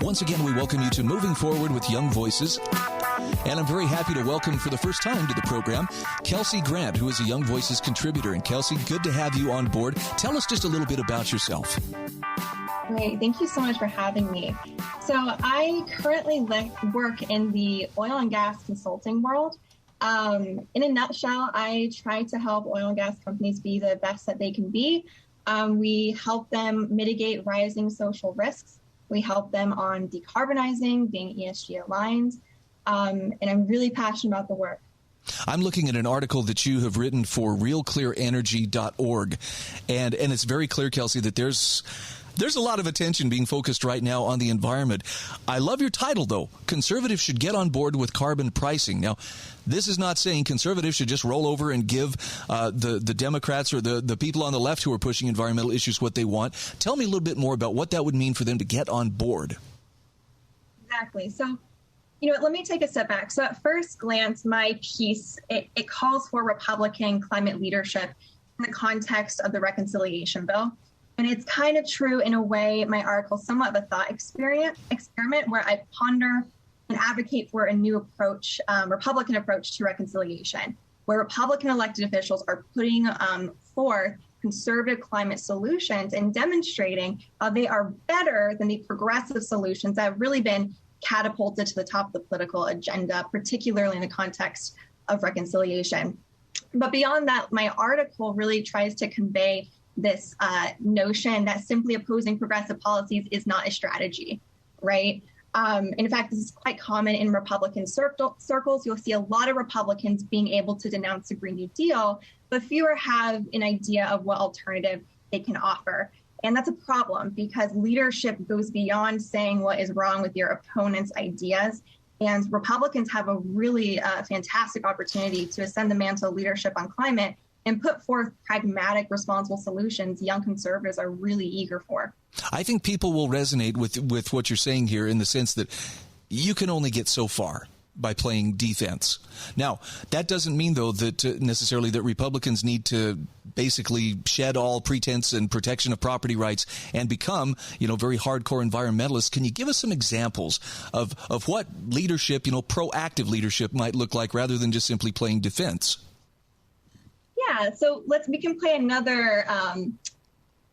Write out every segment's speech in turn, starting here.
Once again, we welcome you to Moving Forward with Young Voices. And I'm very happy to welcome for the first time to the program, Kelsey Grant, who is a Young Voices contributor. And Kelsey, good to have you on board. Tell us just a little bit about yourself. Great. Thank you so much for having me. So I currently work in the oil and gas consulting world. In a nutshell, I try to help oil and gas companies be the best that they can be. We help them mitigate rising social risks. We help them on decarbonizing, being ESG aligned, and I'm really passionate about the work. I'm looking at an article that you have written for realclearenergy.org, and it's very clear, Kelsey, that there's a lot of attention being focused right now on the environment. I love your title, though. Conservatives should get on board with carbon pricing. Now, this is not saying conservatives should just roll over and give the Democrats or the people on the left who are pushing environmental issues what they want. Tell me a little bit more about what that would mean for them to get on board. Exactly. So, let me take a step back. So at first glance, my piece, it calls for Republican climate leadership in the context of the reconciliation bill. And it's kind of true in a way, my article, somewhat of a thought experiment where I ponder and advocate for a new approach, Republican approach to reconciliation, where Republican elected officials are putting forth conservative climate solutions and demonstrating how they are better than the progressive solutions that have really been catapulted to the top of the political agenda, particularly in the context of reconciliation. But beyond that, my article really tries to convey this notion that simply opposing progressive policies is not a strategy, right? In fact, this is quite common in Republican circles. You'll see a lot of Republicans being able to denounce the Green New Deal, but fewer have an idea of what alternative they can offer. And that's a problem because leadership goes beyond saying what is wrong with your opponent's ideas. And Republicans have a really fantastic opportunity to ascend the mantle of leadership on climate and put forth pragmatic, responsible solutions young conservatives are really eager for. I think people will resonate with what you're saying here in the sense that you can only get so far by playing defense. Now, that doesn't mean, though, that necessarily that Republicans need to basically shed all pretense and protection of property rights and become, very hardcore environmentalists. Can you give us some examples of what leadership, proactive leadership might look like rather than just simply playing defense? Yeah, so we can play another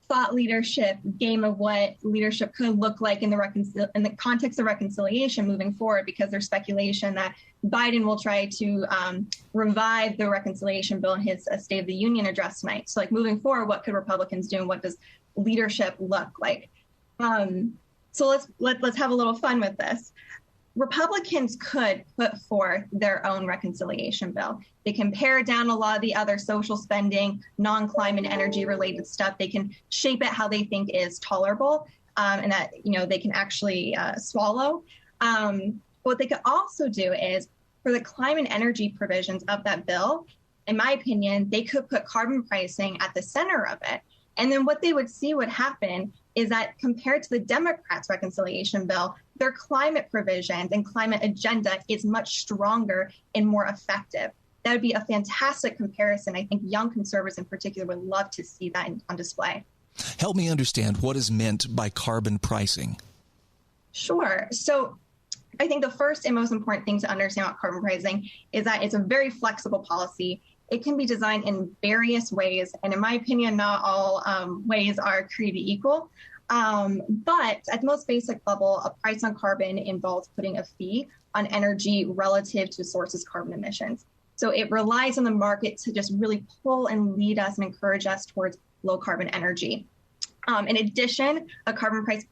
thought leadership game of what leadership could look like in the context of reconciliation moving forward, because there's speculation that Biden will try to revive the reconciliation bill in his State of the Union address tonight. So moving forward, what could Republicans do and what does leadership look like? So let's have a little fun with this. Republicans could put forth their own reconciliation bill. They can pare down a lot of the other social spending, non-climate energy related stuff. They can shape it how they think is tolerable and that, they can actually swallow. What they could also do is for the climate energy provisions of that bill, in my opinion, they could put carbon pricing at the center of it. And then what they would see would happen is that compared to the Democrats' reconciliation bill, their climate provisions and climate agenda is much stronger and more effective. That would be a fantastic comparison. I think young conservatives in particular would love to see that on display. Help me understand what is meant by carbon pricing. Sure. So I think the first and most important thing to understand about carbon pricing is that it's a very flexible policy. It can be designed in various ways. And in my opinion, not all ways are created equal. But at the most basic level, a price on carbon involves putting a fee on energy relative to a source's carbon emissions. So it relies on the market to just really pull and lead us and encourage us towards low carbon energy. In addition, a carbon price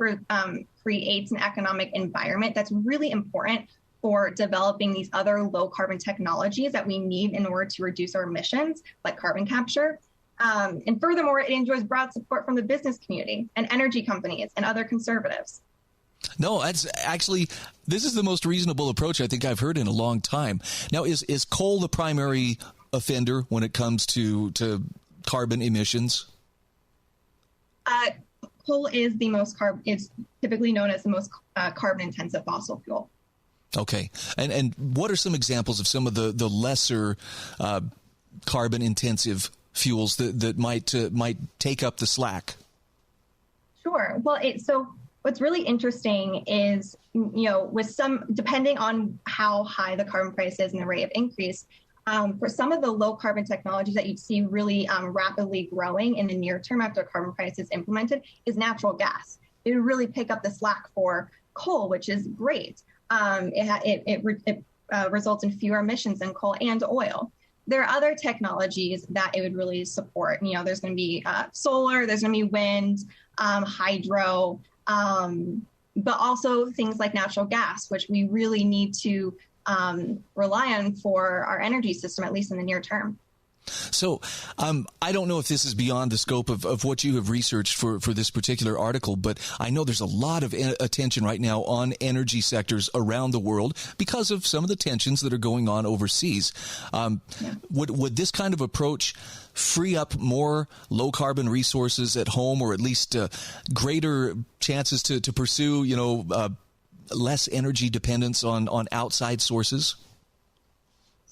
creates an economic environment that's really important for developing these other low carbon technologies that we need in order to reduce our emissions, like carbon capture. And furthermore, it enjoys broad support from the business community and energy companies and other conservatives. No, that's actually, this is the most reasonable approach I think I've heard in a long time. Now, is coal the primary offender when it comes to carbon emissions? Coal is is typically known as the most carbon-intensive fossil fuel. Okay. And what are some examples of some of the lesser carbon-intensive fuels that might take up the slack? Sure. Well, so what's really interesting is, with some, depending on how high the carbon price is and the rate of increase, for some of the low carbon technologies that you'd see really rapidly growing in the near term after carbon price is implemented is natural gas. It would really pick up the slack for coal, which is great. It results in fewer emissions than coal and oil. There are other technologies that it would really support. There's going to be solar, there's going to be wind, hydro, but also things like natural gas, which we really need to rely on for our energy system, at least in the near term. So I don't know if this is beyond the scope of what you have researched for this particular article, but I know there's a lot of attention right now on energy sectors around the world because of some of the tensions that are going on overseas. Would this kind of approach free up more low carbon resources at home, or at least greater chances to pursue, less energy dependence on outside sources?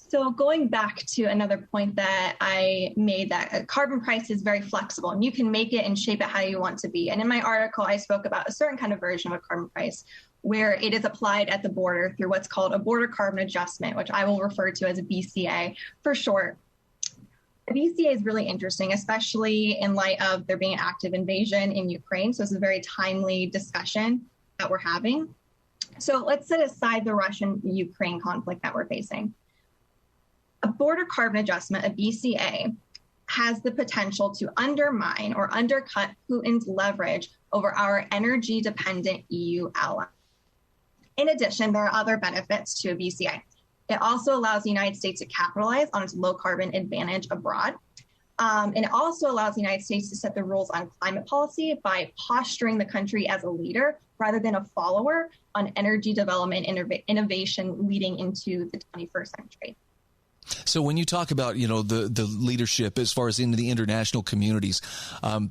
So going back to another point that I made, that a carbon price is very flexible and you can make it and shape it how you want to be. And in my article, I spoke about a certain kind of version of a carbon price where it is applied at the border through what's called a border carbon adjustment, which I will refer to as a BCA for short. A BCA is really interesting, especially in light of there being an active invasion in Ukraine. So it's a very timely discussion that we're having. So let's set aside the Russian-Ukraine conflict that we're facing. A border carbon adjustment, a BCA, has the potential to undermine or undercut Putin's leverage over our energy-dependent EU ally. In addition, there are other benefits to a BCA. It also allows the United States to capitalize on its low-carbon advantage abroad. And it also allows the United States to set the rules on climate policy by posturing the country as a leader rather than a follower on energy development and innovation leading into the 21st century. So when you talk about, the leadership as far as in the international communities,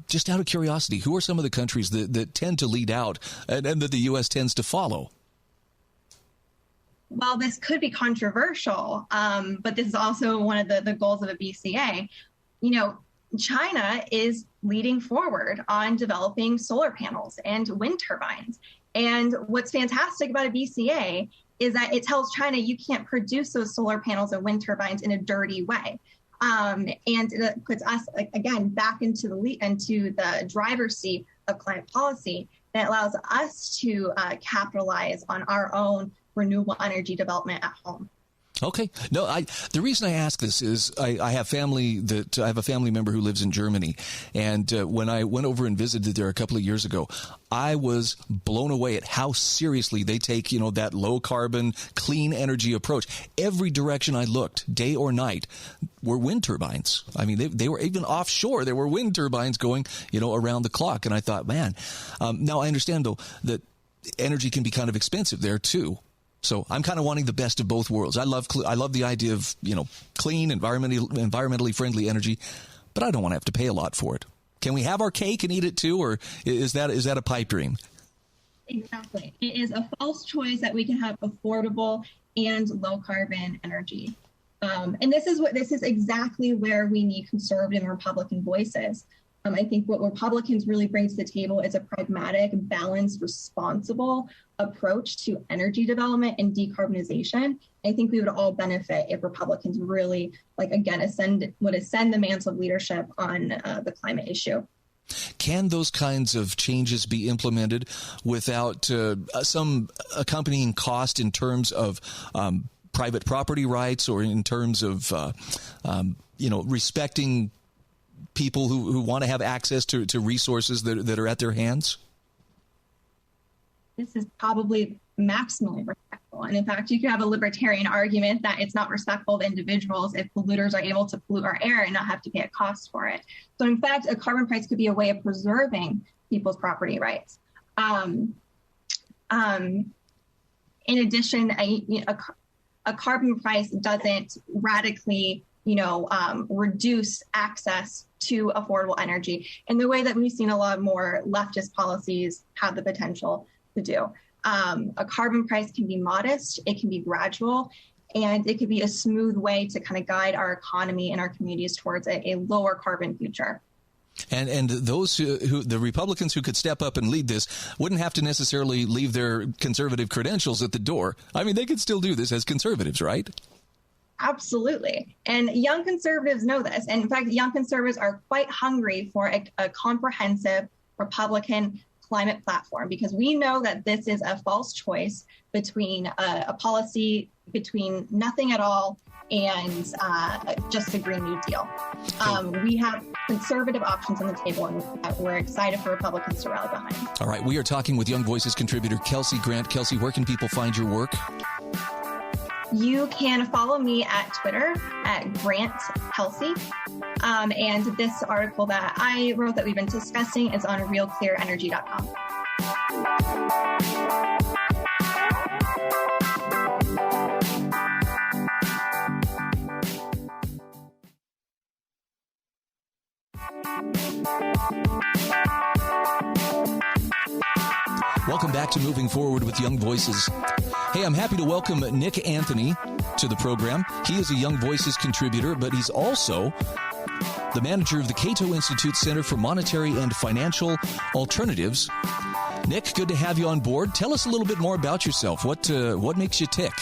just out of curiosity, who are some of the countries that tend to lead out and that the U.S. tends to follow? Well, this could be controversial, but this is also one of the goals of a BCA. China is leading forward on developing solar panels and wind turbines. And what's fantastic about a BCA is that it tells China you can't produce those solar panels and wind turbines in a dirty way. And it puts us, again, back into the driver's seat of climate policy that allows us to capitalize on our own renewable energy development at home. Okay. No, the reason I ask this is I have a family member who lives in Germany. And when I went over and visited there a couple of years ago, I was blown away at how seriously they take, that low carbon, clean energy approach. Every direction I looked, day or night, were wind turbines. I mean, they were even offshore. There were wind turbines going, around the clock. And I thought, man, now I understand, though, that energy can be kind of expensive there, too. So I'm kind of wanting the best of both worlds. I love the idea of, clean, environmentally friendly energy, but I don't want to have to pay a lot for it. Can we have our cake and eat it too, or is that a pipe dream? Exactly. It is a false choice that we can have affordable and low carbon energy. And this is exactly where we need conservative and Republican voices. I think what Republicans really bring to the table is a pragmatic, balanced, responsible approach to energy development and decarbonization. I think we would all benefit if Republicans really, ascend the mantle of leadership on the climate issue. Can those kinds of changes be implemented without some accompanying cost in terms of private property rights, or in terms of, respecting people who want to have access to resources that are at their hands? This is probably maximally respectful. And in fact, you could have a libertarian argument that it's not respectful to individuals if polluters are able to pollute our air and not have to pay a cost for it. So in fact, a carbon price could be a way of preserving people's property rights. In addition, a carbon price doesn't radically reduce access to affordable energy in the way that we've seen a lot more leftist policies have the potential to do. A carbon price can be modest, it can be gradual, and it could be a smooth way to kind of guide our economy and our communities towards a lower carbon future. And those the Republicans who could step up and lead this wouldn't have to necessarily leave their conservative credentials at the door. I mean, they could still do this as conservatives, right? Absolutely. And young conservatives know this. And in fact, young conservatives are quite hungry for a comprehensive Republican climate platform, because we know that this is a false choice between a policy between nothing at all and just a Green New Deal. We have conservative options on the table, and we're excited for Republicans to rally behind. All right. We are talking with Young Voices contributor Kelsey Grant. Kelsey, where can people find your work? You can follow me at Twitter at Grant Kelsey. And this article that I wrote that we've been discussing is on realclearenergy.com. Welcome back to Moving Forward with Young Voices. Hey, I'm happy to welcome Nick Anthony to the program. He is a Young Voices contributor, but he's also the manager of the Cato Institute Center for Monetary and Financial Alternatives. Nick, good to have you on board. Tell us a little bit more about yourself. What makes you tick?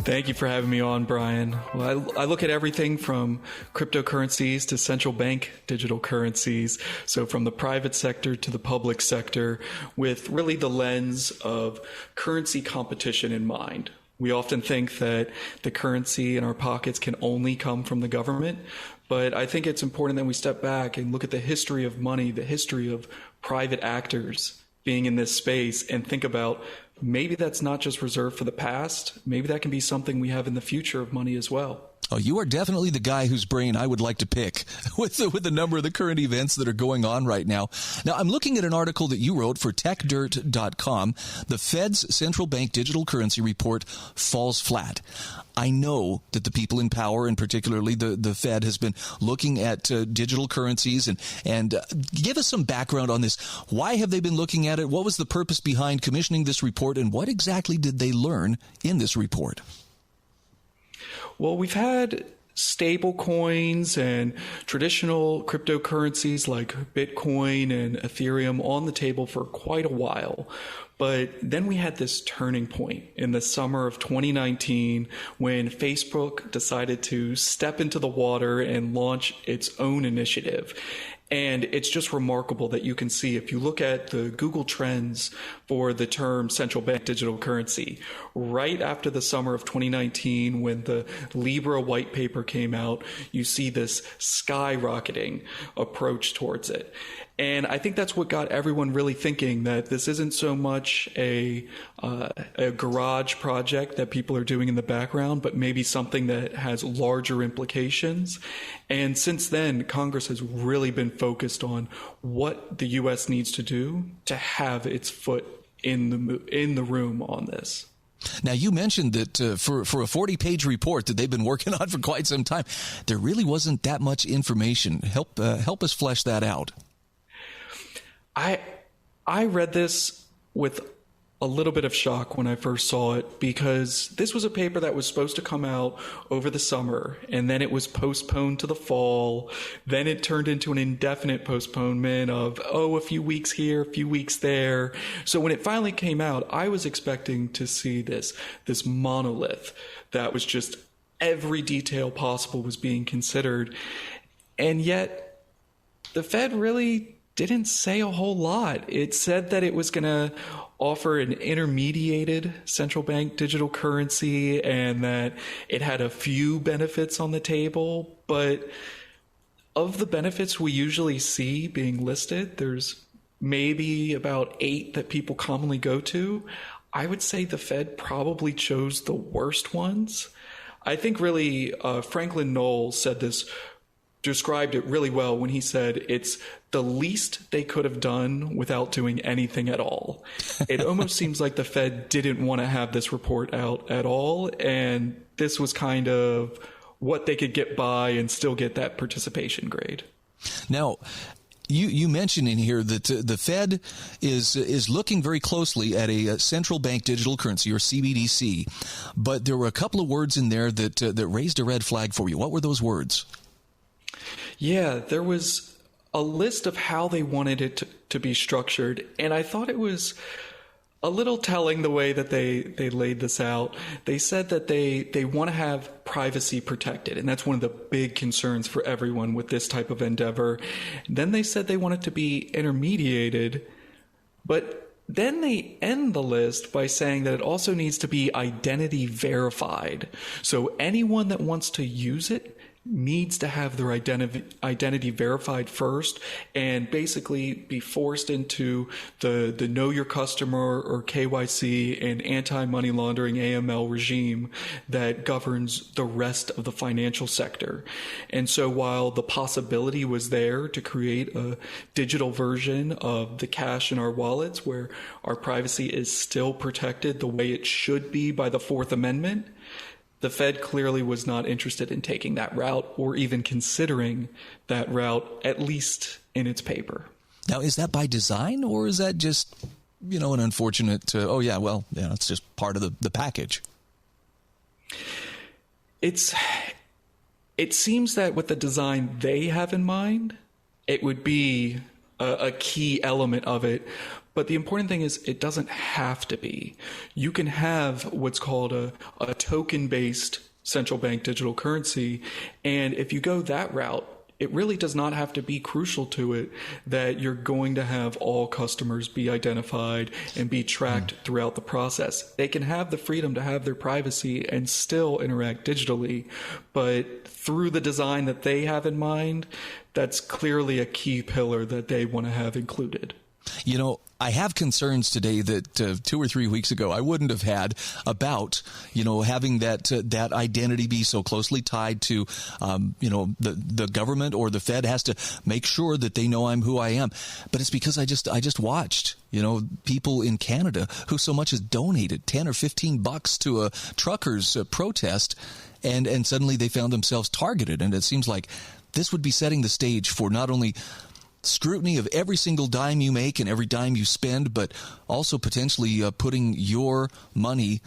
Thank you for having me on, Brian. Well, I look at everything from cryptocurrencies to central bank digital currencies. So from the private sector to the public sector, with really the lens of currency competition in mind. We often think that the currency in our pockets can only come from the government, but I think it's important that we step back and look at the history of money, the history of private actors being in this space, and think about maybe that's not just reserved for the past. Maybe that can be something we have in the future of money as well. Oh, you are definitely the guy whose brain I would like to pick with the number of the current events that are going on right now. Now, I'm looking at an article that you wrote for techdirt.com. The Fed's central bank digital currency report falls flat. I know that the people in power, and particularly the Fed, has been looking at digital currencies and give us some background on this. Why have they been looking at it? What was the purpose behind commissioning this report, and what exactly did they learn in this report? Well, we've had stable coins and traditional cryptocurrencies like Bitcoin and Ethereum on the table for quite a while. But then we had this turning point in the summer of 2019 when Facebook decided to step into the water and launch its own initiative. And it's just remarkable that you can see, if you look at the Google Trends for the term central bank digital currency, right after the summer of 2019, when the Libra white paper came out, you see this skyrocketing approach towards it. And I think that's what got everyone really thinking that this isn't so much a garage project that people are doing in the background, but maybe something that has larger implications. And since then, Congress has really been focused on what the U.S. needs to do to have its foot in the room on this. Now, you mentioned that for a 40-page report that they've been working on for quite some time, there really wasn't that much information. Help us flesh that out. I read this with a little bit of shock when I first saw it, because this was a paper that was supposed to come out over the summer, and then it was postponed to the fall. Then it turned into an indefinite postponement of, a few weeks here, a few weeks there. So when it finally came out, I was expecting to see this monolith that was just every detail possible was being considered. And yet the Fed really didn't say a whole lot. It said that it was going to offer an intermediated central bank digital currency and that it had a few benefits on the table. But of the benefits we usually see being listed, there's maybe about 8 that people commonly go to. I would say the Fed probably chose the worst ones. I think really Franklin Knowles described it really well when he said it's the least they could have done without doing anything at all. It almost seems like the Fed didn't want to have this report out at all, and this was kind of what they could get by and still get that participation grade. Now, You mentioned in here that the Fed is looking very closely at a central bank digital currency, or CBDC, but there were a couple of words in there that raised a red flag for you. What were those words? Yeah, there was a list of how they wanted it to be structured, and I thought it was a little telling the way that they laid this out. They said that they want to have privacy protected, and that's one of the big concerns for everyone with this type of endeavor. Then they said they want it to be intermediated, but then they end the list by saying that it also needs to be identity verified. So anyone that wants to use it needs to have their identity verified first, and basically be forced into the know your customer, or KYC, and anti-money laundering AML regime that governs the rest of the financial sector. And so while the possibility was there to create a digital version of the cash in our wallets where our privacy is still protected the way it should be by the Fourth Amendment, the Fed clearly was not interested in taking that route, or even considering that route, at least in its paper. Now, is that by design, or is that just, an unfortunate, it's just part of the package? It seems that with the design they have in mind, it would be a key element of it. But the important thing is it doesn't have to be. You can have what's called a token-based central bank digital currency. And if you go that route, it really does not have to be crucial to it that you're going to have all customers be identified and be tracked throughout the process. They can have the freedom to have their privacy and still interact digitally. But through the design that they have in mind, that's clearly a key pillar that they want to have included. I have concerns today that 2 or 3 weeks ago I wouldn't have had about, having that identity be so closely tied to, the government or the Fed has to make sure that they know I'm who I am. But it's because I just watched, people in Canada who so much as donated $10 or $15 to a truckers protest, and suddenly they found themselves targeted. And it seems like this would be setting the stage for not only scrutiny of every single dime you make and every dime you spend, but also potentially putting your money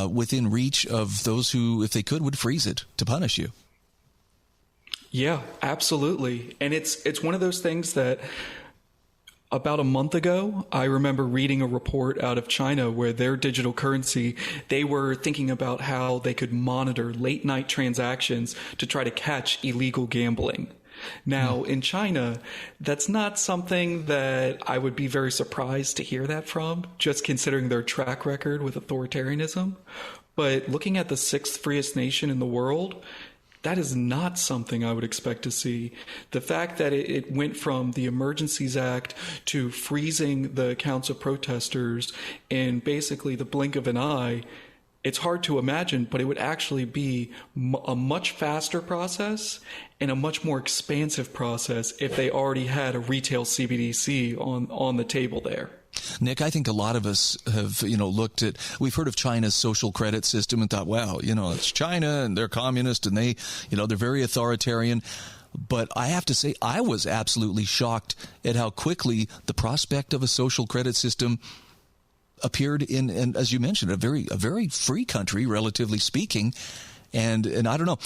within reach of those who, if they could, would freeze it to punish you. Yeah, absolutely. And it's one of those things that about a month ago, I remember reading a report out of China where their digital currency, they were thinking about how they could monitor late night transactions to try to catch illegal gambling. Now, in China, that's not something that I would be very surprised to hear that from, just considering their track record with authoritarianism. But looking at the sixth freest nation in the world, that is not something I would expect to see. The fact that it went from the Emergencies Act to freezing the accounts of protesters in basically the blink of an eye, it's hard to imagine, but it would actually be a much faster process and a much more expansive process if they already had a retail CBDC on the table there. Nick, I think a lot of us have, looked at, we've heard of China's social credit system and thought, wow, it's China and they're communist and they, they're very authoritarian. But I have to say, I was absolutely shocked at how quickly the prospect of a social credit system appeared in, and as you mentioned, a very free country, relatively speaking. And I don't know,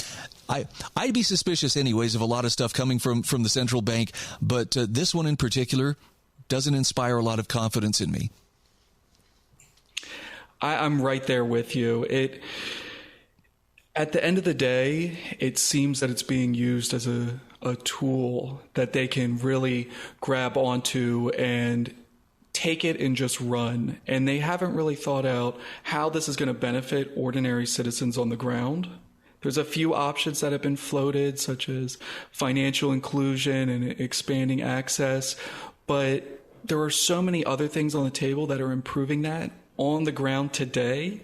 I'd be suspicious anyways of a lot of stuff coming from the central bank, but this one in particular doesn't inspire a lot of confidence in me. I'm right there with you. At the end of the day, it seems that it's being used as a tool that they can really grab onto and take it and just run. And they haven't really thought out how this is going to benefit ordinary citizens on the ground. There's a few options that have been floated, such as financial inclusion and expanding access, but there are so many other things on the table that are improving that on the ground today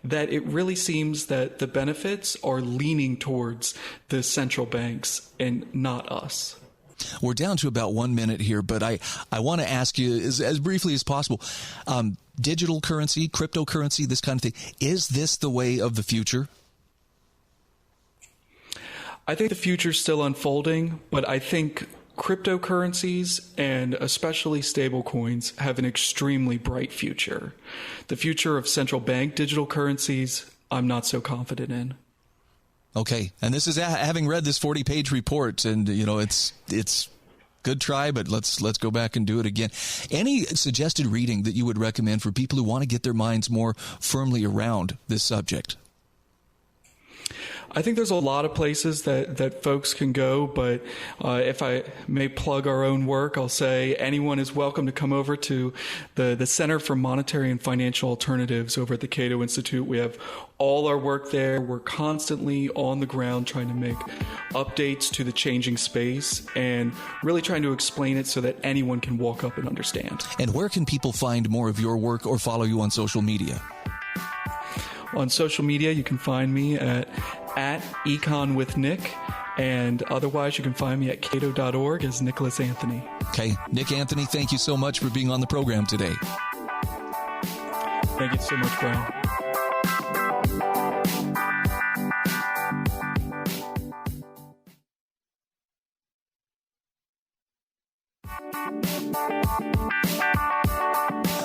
that it really seems that the benefits are leaning towards the central banks and not us. We're down to about 1 minute here, but I want to ask you as briefly as possible, digital currency, cryptocurrency, this kind of thing, is this the way of the future? I think the future's still unfolding, but I think cryptocurrencies and especially stablecoins have an extremely bright future. The future of central bank digital currencies, I'm not so confident in. Okay, and this is having read this 40-page report, and it's good try, but let's go back and do it again. Any suggested reading that you would recommend for people who want to get their minds more firmly around this subject? I think there's a lot of places that folks can go, but if I may plug our own work, I'll say anyone is welcome to come over to the Center for Monetary and Financial Alternatives over at the Cato Institute. We have all our work there. We're constantly on the ground trying to make updates to the changing space and really trying to explain it so that anyone can walk up and understand. And where can people find more of your work or follow you on social media? On social media, you can find me at econwithnick, and otherwise you can find me at cato.org as Nicholas Anthony. Okay, Nick Anthony, thank you so much for being on the program today. Thank you so much, Brian.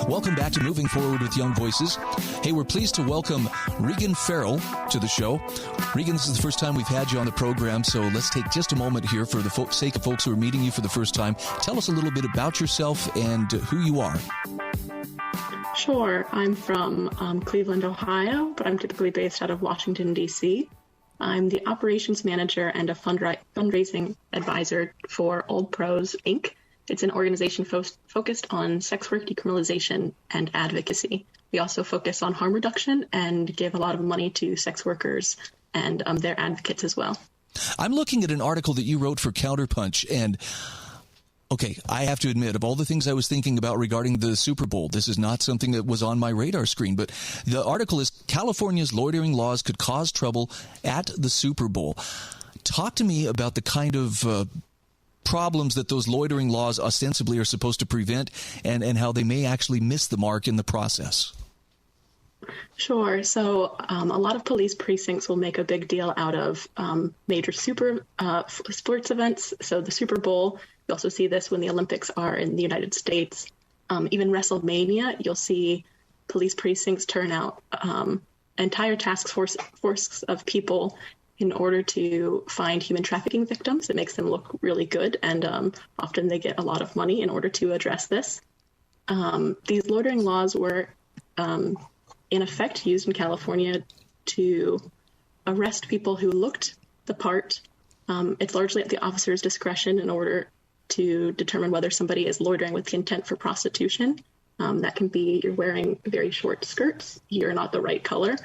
Welcome back to Moving Forward with Young Voices. Hey, we're pleased to welcome Regan Ferrell to the show. Regan, this is the first time we've had you on the program, so let's take just a moment here for the sake of folks who are meeting you for the first time. Tell us a little bit about yourself and who you are. Sure. I'm from Cleveland, Ohio, but I'm typically based out of Washington, D.C. I'm the operations manager and a fundraising advisor for Old Pros, Inc. It's an organization focused on sex work decriminalization and advocacy. We also focus on harm reduction and give a lot of money to sex workers and their advocates as well. I'm looking at an article that you wrote for Counterpunch, and okay, I have to admit, of all the things I was thinking about regarding the Super Bowl, this is not something that was on my radar screen, but the article is California's loitering laws could cause trouble at the Super Bowl. Talk to me about the kind of problems that those loitering laws ostensibly are supposed to prevent and how they may actually miss the mark in the process. Sure. So a lot of police precincts will make a big deal out of major sports events. So the Super Bowl, you also see this when the Olympics are in the United States. Even WrestleMania, you'll see police precincts turn out entire task force of people in order to find human trafficking victims. It makes them look really good, and often they get a lot of money in order to address this. These loitering laws were, in effect, used in California to arrest people who looked the part. It's largely at the officer's discretion in order to determine whether somebody is loitering with the intent for prostitution. That can be you're wearing very short skirts, you're not the right color,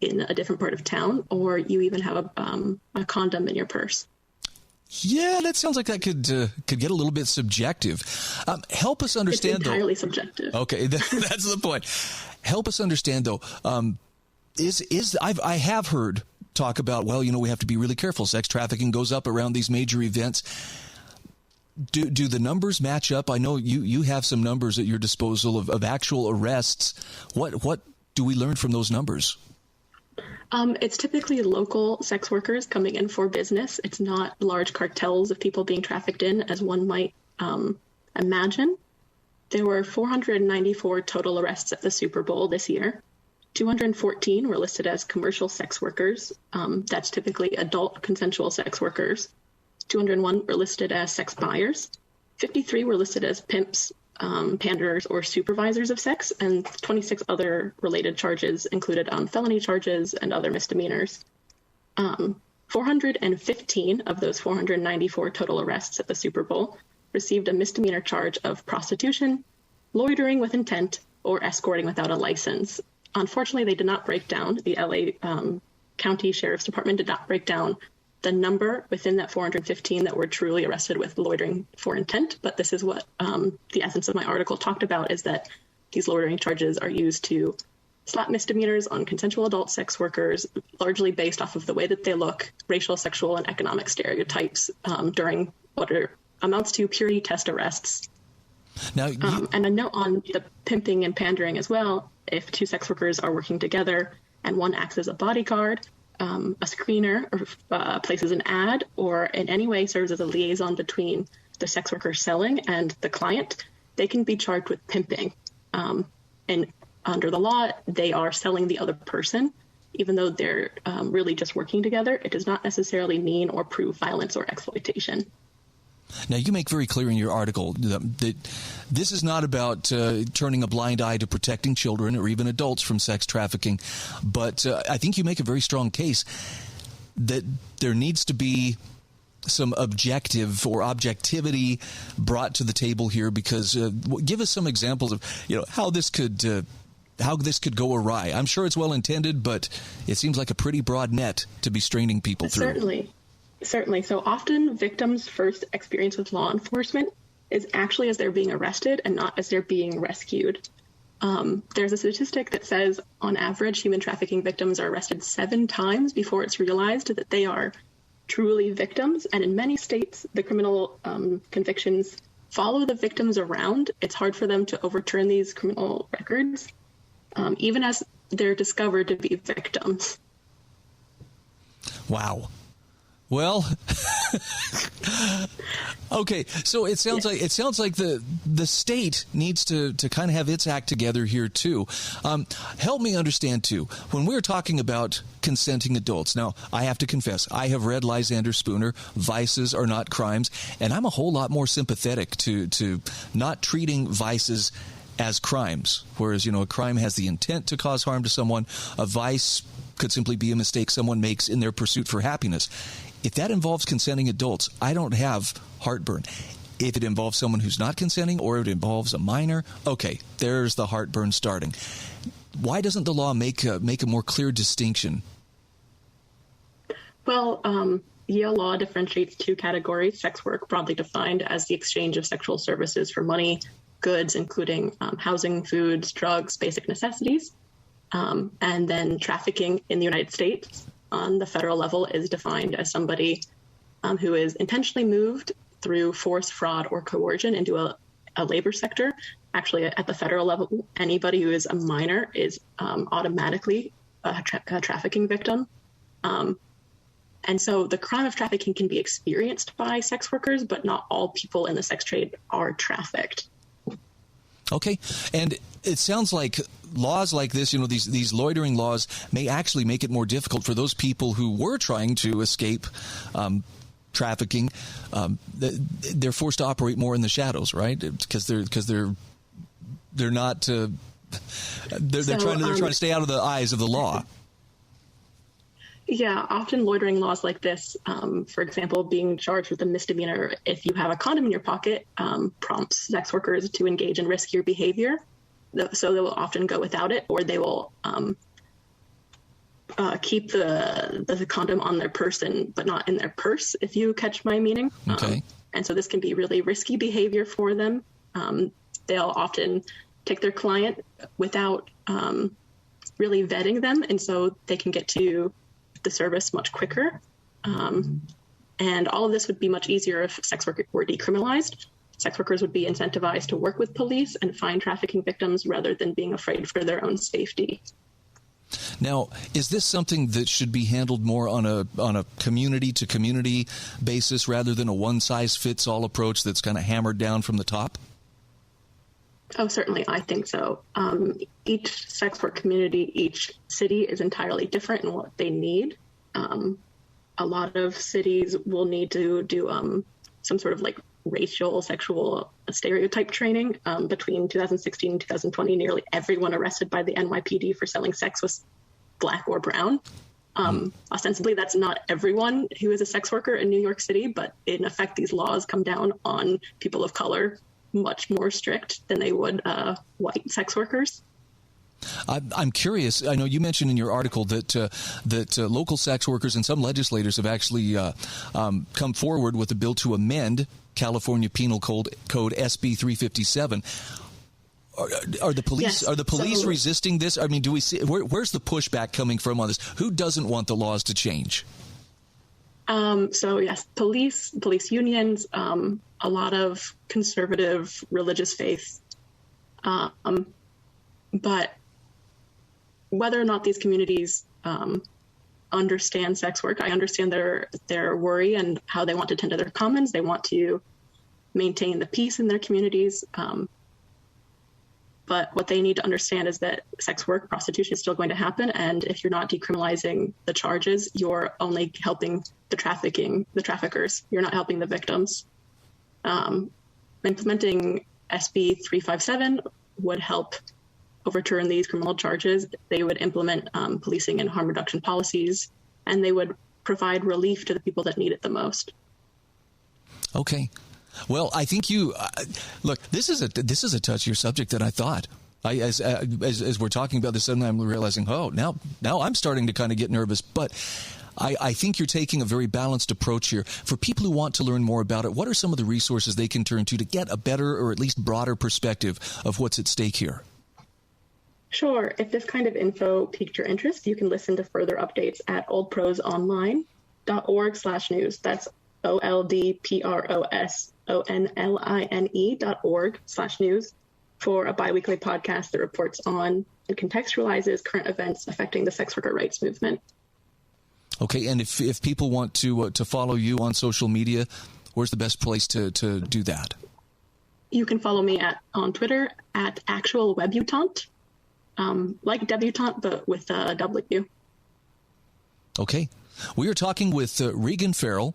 in a different part of town, or you even have a condom in your purse. Yeah, that sounds like that could get a little bit subjective. Help us understand, it's entirely subjective. Okay, that's the point. Help us understand, though. I have heard talk about, well, we have to be really careful. Sex trafficking goes up around these major events. Do the numbers match up? I know you have some numbers at your disposal of actual arrests. What do we learn from those numbers? It's typically local sex workers coming in for business. It's not large cartels of people being trafficked in, as one might imagine. There were 494 total arrests at the Super Bowl this year. 214 were listed as commercial sex workers. That's typically adult consensual sex workers. 201 were listed as sex buyers. 53 were listed as pimps, panderers, or supervisors of sex, and 26 other related charges included felony charges and other misdemeanors. 415 of those 494 total arrests at the Super Bowl received a misdemeanor charge of prostitution, loitering with intent, or escorting without a license. Unfortunately, they did not break down, the LA County Sheriff's Department did not break down the number within that 415 that were truly arrested with loitering for intent. But this is what the essence of my article talked about, is that these loitering charges are used to slap misdemeanors on consensual adult sex workers, largely based off of the way that they look, racial, sexual, and economic stereotypes during what amounts to purity test arrests. Now, and a note on the pimping and pandering as well. If two sex workers are working together and one acts as a bodyguard, a screener, or places an ad, or in any way serves as a liaison between the sex worker selling and the client, they can be charged with pimping. And under the law, they are selling the other person, even though they're really just working together. It does not necessarily mean or prove violence or exploitation. Now, you make very clear in your article that this is not about turning a blind eye to protecting children or even adults from sex trafficking, but I think you make a very strong case that there needs to be some objective or objectivity brought to the table here, because give us some examples of how this could go awry. I'm sure it's well intended, but it seems like a pretty broad net to be straining people through. Certainly. So often victims' first experience with law enforcement is actually as they're being arrested and not as they're being rescued. There's a statistic that says on average human trafficking victims are arrested 7 times before it's realized that they are truly victims. And in many states, the criminal convictions follow the victims around. It's hard for them to overturn these criminal records, even as they're discovered to be victims. Wow. Well, okay. So it sounds like the state needs to kind of have its act together here too. Help me understand too. When we're talking about consenting adults, now I have to confess, I have read Lysander Spooner. Vices are not crimes, and I'm a whole lot more sympathetic to not treating vices as crimes. Whereas a crime has the intent to cause harm to someone. A vice could simply be a mistake someone makes in their pursuit for happiness. If that involves consenting adults, I don't have heartburn. If it involves someone who's not consenting or it involves a minor, okay, there's the heartburn starting. Why doesn't the law make a more clear distinction? Well, Yale law differentiates 2 categories: sex work, broadly defined as the exchange of sexual services for money, goods, including housing, foods, drugs, basic necessities, and then trafficking in the United States on the federal level is defined as somebody who is intentionally moved through force, fraud, or coercion into a labor sector. Actually, at the federal level, anybody who is a minor is automatically a trafficking victim. And so the crime of trafficking can be experienced by sex workers, but not all people in the sex trade are trafficked. Okay. And it sounds like laws like this, these loitering laws may actually make it more difficult for those people who were trying to escape trafficking. They're forced to operate more in the shadows, right? Because they're not they're trying to stay out of the eyes of the law. Yeah, often loitering laws like this, for example, being charged with a misdemeanor if you have a condom in your pocket, prompts sex workers to engage in riskier behavior. So they will often go without it, or they will keep the condom on their person, but not in their purse, if you catch my meaning. Okay. And so this can be really risky behavior for them. They'll often take their client without really vetting them, and so they can get to the service much quicker. And all of this would be much easier if sex work were decriminalized. Sex workers would be incentivized to work with police and find trafficking victims rather than being afraid for their own safety. Now, is this something that should be handled more on a community-to-community basis rather than a one-size-fits-all approach that's kind of hammered down from the top? Oh, certainly. I think so. Each sex work community, each city is entirely different in what they need. A lot of cities will need to do some sort of racial sexual stereotype training. Between 2016 and 2020, nearly everyone arrested by the NYPD for selling sex was Black or brown. Ostensibly, that's not everyone who is a sex worker in New York City, but in effect, these laws come down on people of color much more strict than they would white sex workers. I'm curious. I know you mentioned in your article that local sex workers and some legislators have actually come forward with a bill to amend California Penal Code SB 357. Are the police resisting this? I mean, do we see where's the pushback coming from on this? Who doesn't want the laws to change? So yes, police unions, a lot of conservative religious faith, but whether or not these communities understand sex work, I understand their worry and how they want to tend to their commons. They want to maintain the peace in their communities. But what they need to understand is that sex work, prostitution is still going to happen. And if you're not decriminalizing the charges, you're only helping the traffickers. You're not helping the victims. Implementing SB 357 would help overturn these criminal charges. They would implement policing and harm reduction policies, and they would provide relief to the people that need it the most. Okay. Well, I think you look. This is a touchier subject than I thought. As we're talking about this, suddenly I'm realizing, now I'm starting to kind of get nervous. But I think you're taking a very balanced approach here. For people who want to learn more about it, what are some of the resources they can turn to get a better or at least broader perspective of what's at stake here? Sure. If this kind of info piqued your interest, you can listen to further updates at oldprosonline.org/news. That's oldprosonline.org/news for a biweekly podcast that reports on and contextualizes current events affecting the sex worker rights movement. Okay, and if people want to follow you on social media, where's the best place to do that? You can follow me on Twitter at actualwebutante, like debutante, but with a W. Okay. We are talking with Regan Ferrell,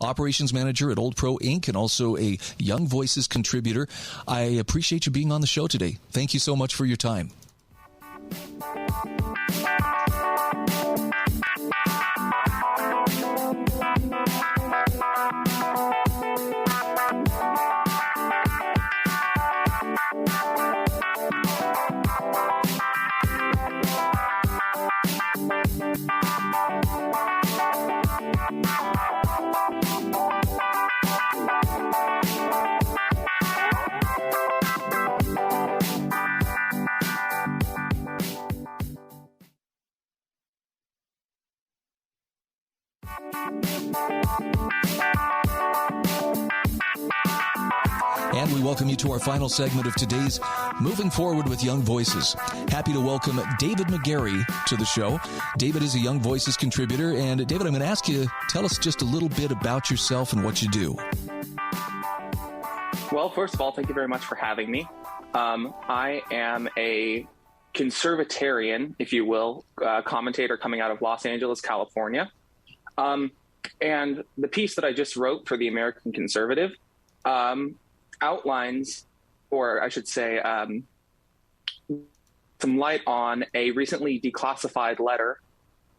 Operations Manager at Old Pro Inc., and also a Young Voices contributor. I appreciate you being on the show today. Thank you so much for your time. And we welcome you to our final segment of today's Moving Forward with Young Voices. Happy to welcome David McGarry to the show. David is a Young Voices contributor. And David, I'm going to ask you, tell us just a little bit about yourself and what you do. Well, first of all, thank you very much for having me. I am a conservatarian, if you will, commentator coming out of Los Angeles, California. And the piece that I just wrote for the American Conservative outlines, or I should say, some light on a recently declassified letter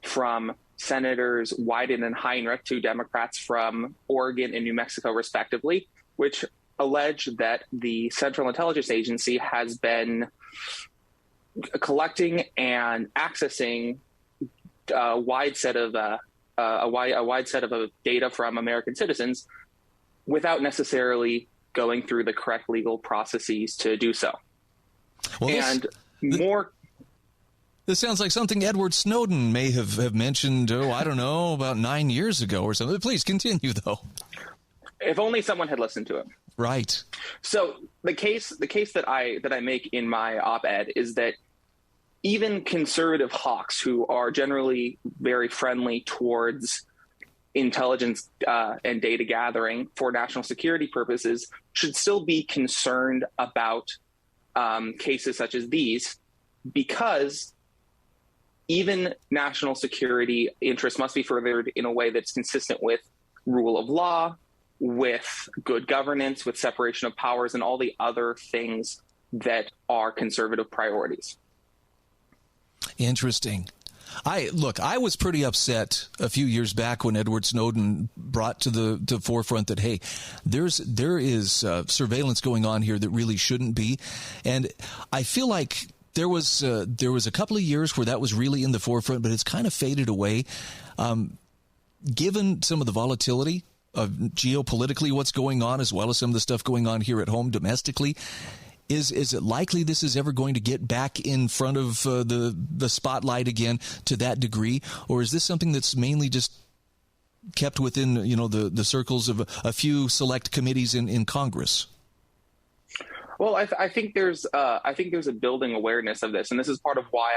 from Senators Wyden and Heinrich, two Democrats from Oregon and New Mexico, respectively, which allege that the Central Intelligence Agency has been collecting and accessing a wide set of data from American citizens without necessarily going through the correct legal processes to do so. Well, this sounds like something Edward Snowden may have mentioned, about 9 years ago or something. Please continue, though. If only someone had listened to it. Right. So the case that I make in my op-ed is that even conservative hawks, who are generally very friendly towards intelligence and data gathering for national security purposes, should still be concerned about cases such as these, because even national security interests must be furthered in a way that's consistent with rule of law, with good governance, with separation of powers, and all the other things that are conservative priorities. Interesting. I was pretty upset a few years back when Edward Snowden brought to the forefront that, hey, there is surveillance going on here that really shouldn't be. And I feel like there was a couple of years where that was really in the forefront, but it's kind of faded away. Given some of the volatility of geopolitically what's going on, as well as some of the stuff going on here at home domestically, is it likely this is ever going to get back in front of the spotlight again to that degree? Or is this something that's mainly just kept within, the circles of a few select committees in Congress? Well, I think there's a building awareness of this, and this is part of why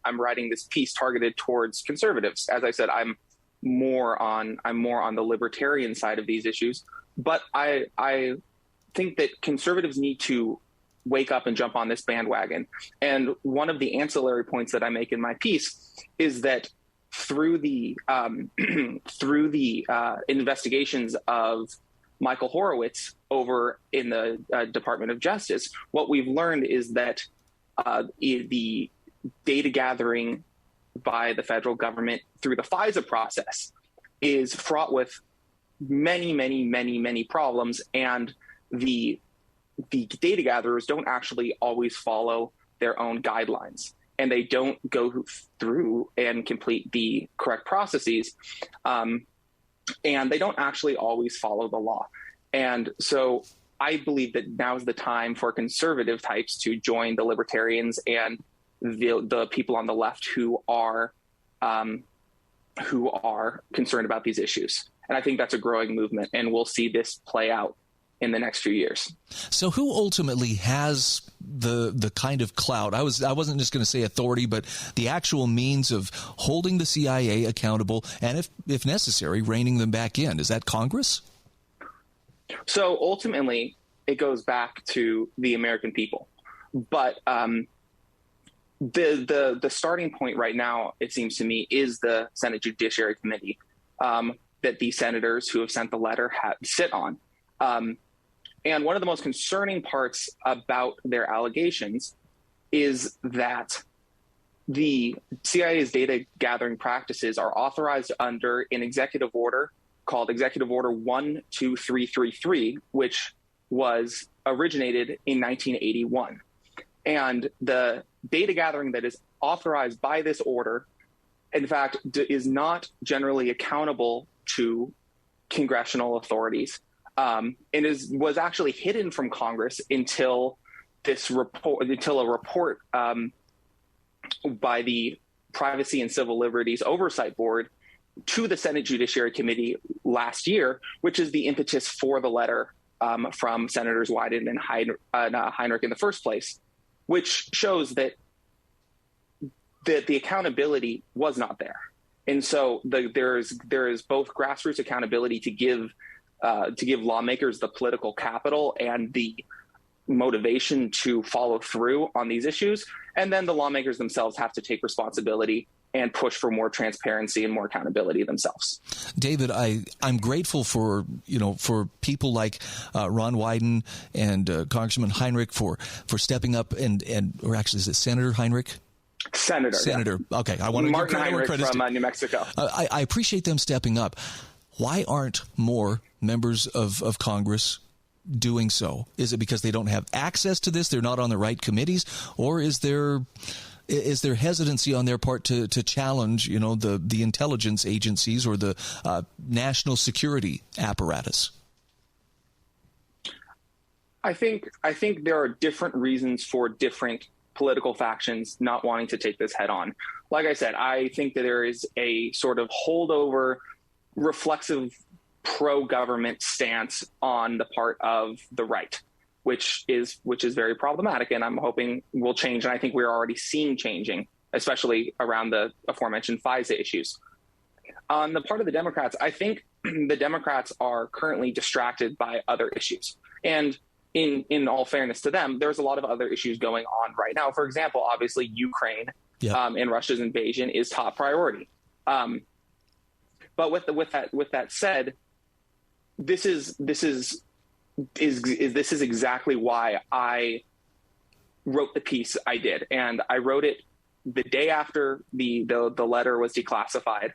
I'm writing this piece targeted towards conservatives. As I said, I'm more on the libertarian side of these issues, but I think that conservatives need to wake up and jump on this bandwagon. And one of the ancillary points that I make in my piece is that through the investigations of Michael Horowitz over in the Department of Justice, what we've learned is that the data gathering by the federal government through the FISA process is fraught with many problems, and the data gatherers don't actually always follow their own guidelines, and they don't go through and complete the correct processes, and they don't actually always follow the law. And so I believe that now is the time for conservative types to join the libertarians and the people on the left who are concerned about these issues. And I think that's a growing movement, and we'll see this play out in the next few years. So who ultimately has the kind of clout? I wasn't just going to say authority, but the actual means of holding the CIA accountable and, if necessary, reining them back in. Is that Congress? So ultimately, it goes back to the American people. But the starting point right now, it seems to me, is the Senate Judiciary Committee that the senators who have sent the letter sit on. And one of the most concerning parts about their allegations is that the CIA's data gathering practices are authorized under an executive order called Executive Order 12333, which was originated in 1981. And the data gathering that is authorized by this order, in fact, is not generally accountable to congressional authorities. And was actually hidden from Congress until a report by the Privacy and Civil Liberties Oversight Board to the Senate Judiciary Committee last year, which is the impetus for the letter from Senators Wyden and Heinrich in the first place, which shows that the accountability was not there. And so there is both grassroots accountability to give lawmakers the political capital and the motivation to follow through on these issues. And then the lawmakers themselves have to take responsibility and push for more transparency and more accountability themselves. David, I'm grateful for people like Ron Wyden and Congressman Heinrich for stepping up or actually is it Senator Heinrich? Senator. Yeah. Okay. I want to Martin Heinrich from New Mexico. I appreciate them stepping up. Why aren't more members of Congress doing so? Is it because they don't have access to this? They're not on the right committees? Or is there hesitancy on their part to challenge, the intelligence agencies or the national security apparatus? I think there are different reasons for different political factions not wanting to take this head on. Like I said, I think that there is a sort of holdover, reflexive pro-government stance on the part of the right, which is very problematic, and I'm hoping will change. And I think we're already seeing changing, especially around the aforementioned FISA issues. On the part of the Democrats, I think the Democrats are currently distracted by other issues. And in all fairness to them, there's a lot of other issues going on right now. For example, obviously Ukraine and Russia's invasion is top priority. But with that said, this is exactly why I wrote the piece I did, and I wrote it the day after the letter was declassified,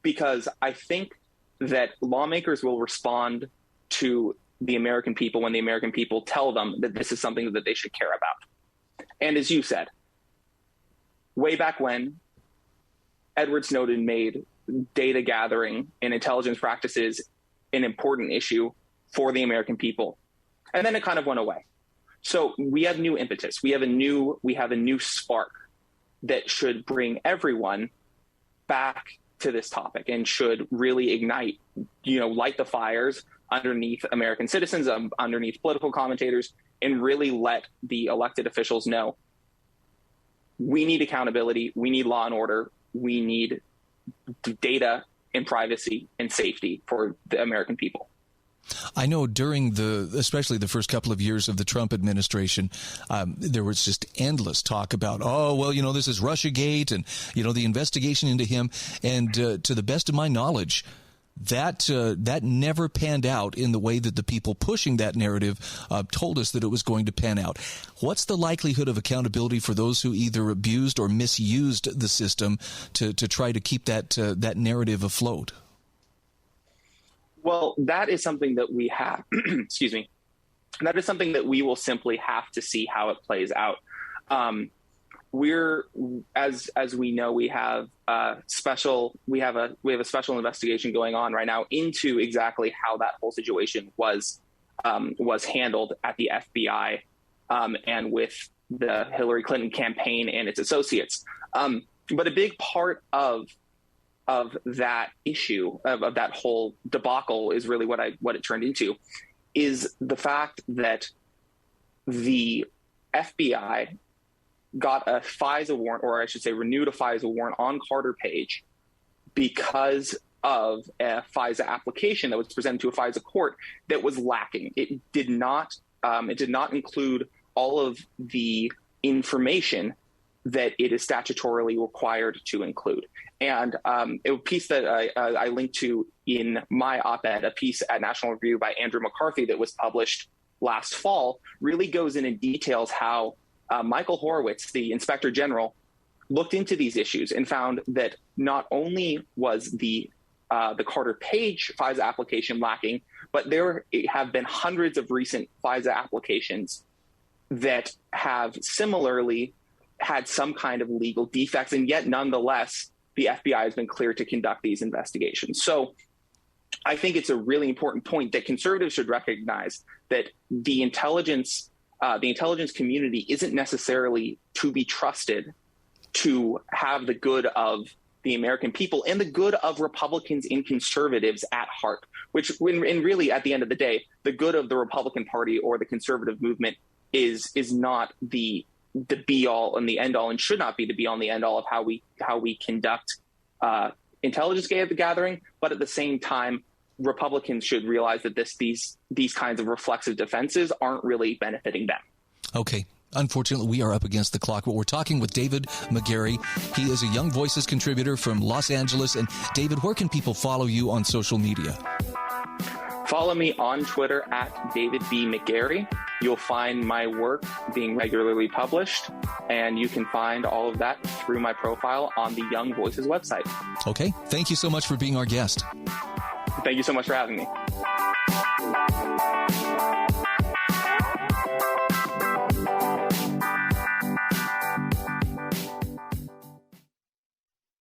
because I think that lawmakers will respond to the American people when the American people tell them that this is something that they should care about. And as you said, way back when, Edward Snowden made data gathering and intelligence practices an important issue for the American people. And then it kind of went away. So we have new impetus. We have a new spark that should bring everyone back to this topic and should really ignite, light the fires underneath American citizens, underneath political commentators, and really let the elected officials know we need accountability, we need law and order, we need data and privacy and safety for the American people. I know during especially the first couple of years of the Trump administration, there was just endless talk about, this is Russiagate and, the investigation into him. And to the best of my knowledge, that never panned out in the way that the people pushing that narrative told us that it was going to pan out. What's the likelihood of accountability for those who either abused or misused the system to try to keep that narrative afloat? Well, that is something that we have, excuse me, that is something that we will simply have to see how it plays out. As we know, we have a special investigation going on right now into exactly how that whole situation was handled at the FBI and with the Hillary Clinton campaign and its associates. But a big part of that issue, of that whole debacle, is really what it turned into, is the fact that the FBI got a FISA warrant, or I should say renewed a FISA warrant on Carter Page because of a FISA application that was presented to a FISA court that was lacking. It did not include all of the information that it is statutorily required to include. And a piece that I linked to in my op-ed, a piece at National Review by Andrew McCarthy that was published last fall, really goes in and details how Michael Horowitz, the Inspector General, looked into these issues and found that not only was the Carter Page FISA application lacking, but there have been hundreds of recent FISA applications that have similarly had some kind of legal defects, and yet nonetheless, the FBI has been cleared to conduct these investigations. So I think it's a really important point that conservatives should recognize that the intelligence community isn't necessarily to be trusted to have the good of the American people and the good of Republicans and conservatives at heart, which when really at the end of the day, the good of the Republican Party or the conservative movement is not the be all and the end all, and should not be the be all and the end all of how we conduct intelligence gathering. But at the same time, Republicans should realize that these kinds of reflexive defenses aren't really benefiting them. Okay. Unfortunately, we are up against the clock, but we're talking with David McGarry. He is a Young Voices contributor from Los Angeles. And David, where can people follow you on social media? Follow me on Twitter at David B. McGarry. You'll find my work being regularly published, and you can find all of that through my profile on the Young Voices website. Okay. Thank you so much for being our guest. Thank you so much for having me.